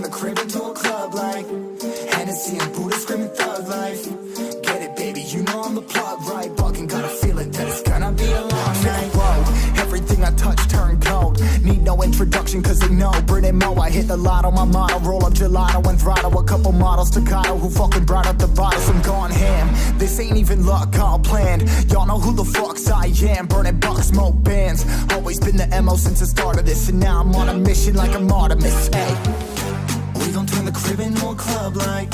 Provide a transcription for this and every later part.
the crib into a club like Hennessy and Buddha screaming thug life. Get it, baby, you know I'm the plug, right? Fucking got a feeling that it's gonna be a long night. Whoa, everything I touch turn cold. Need no introduction cause they know Britney Mo, I hit the lotto, my motto. Roll up gelato and throttle a couple models staccato who fucking brought up the bottles. I'm gone ham, this ain't even luck, all planned. Y'all know who the fucks I am. Burning bucks, smoke bands. Always been the MO since the start of this. And now I'm on a mission like I'm Artemis. Hey, we gon' turn the crib into a club like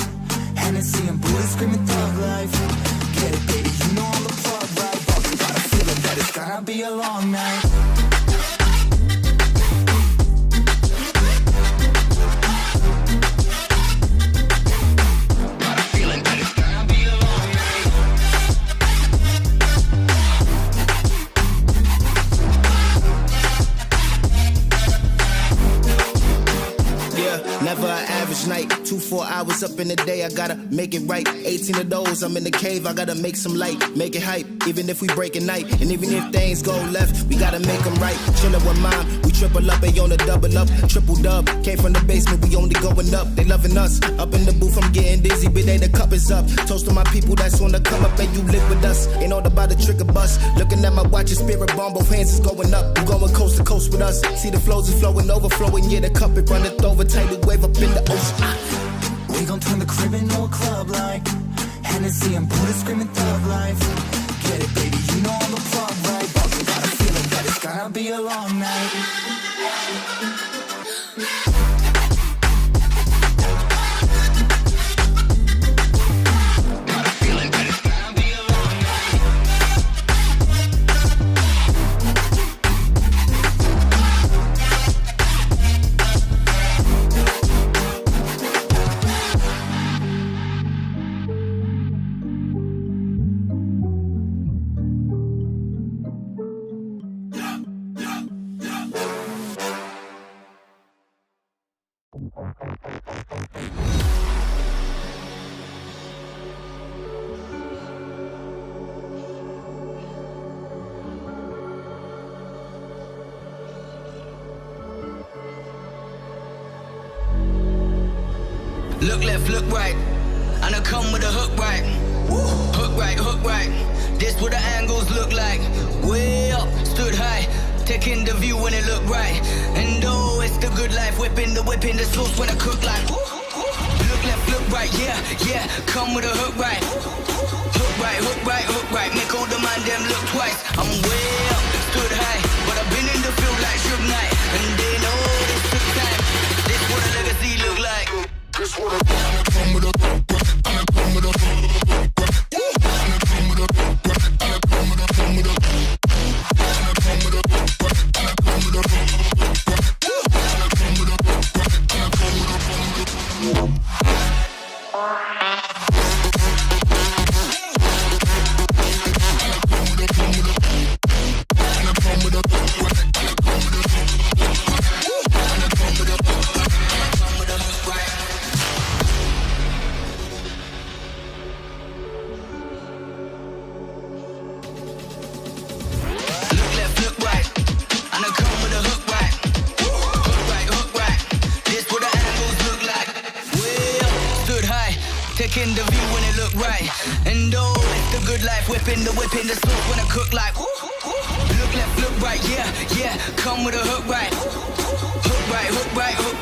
Hennessy and Buddha screaming thug life. Get it, baby, you know I'm the plug, right? Fucking got a feeling that it's gonna be a long night. Never an average night, 2-4 hours up in the day, I gotta make it right. 18 of those, I'm in the cave, I gotta make some light, make it hype, even if we break a night. And even if things go left, we gotta make them right. Chillin' with mom, we triple up, they on the double up, triple dub. Came from the basement, we only going up, they loving us. Up in the booth, I'm getting dizzy, but they the cup is up. Toast to my people that's on the come up, and you live with us. Ain't all about the trigger bus. Looking at my watch, your spirit bomb, both hands is going up. You going coast to coast with us. See the flows is flowing, overflowing, yeah, the cup it runneth over, tidal wave up in the ocean. We gon' turn the crib into a club like Hennessy and Buddha screaming thug life. Get it, baby, you know I'm the plug, right? Fucking got a feeling that it's gonna be a long night. Look left, look right, and I come with a hook right. Hook right, hook right. This what the angles look like. Way up, stood high, taking the view when it look right. And oh, it's the good life, whipping the sauce when I cook like. Look left, look right, yeah, yeah. Come with a hook right. Hook right, hook right, hook right. Make all the man them look twice. I'm way up, stood high, but I've been in the field like Suge Knight. And they know this took time. This what a legacy look like. This what I come with a come with a come with a taking the view when it look right. And oh, it's the good life, whipping the sauce when I cook like. Look left, look right, yeah, yeah. Come with a hook right. Hook right, hook right, hook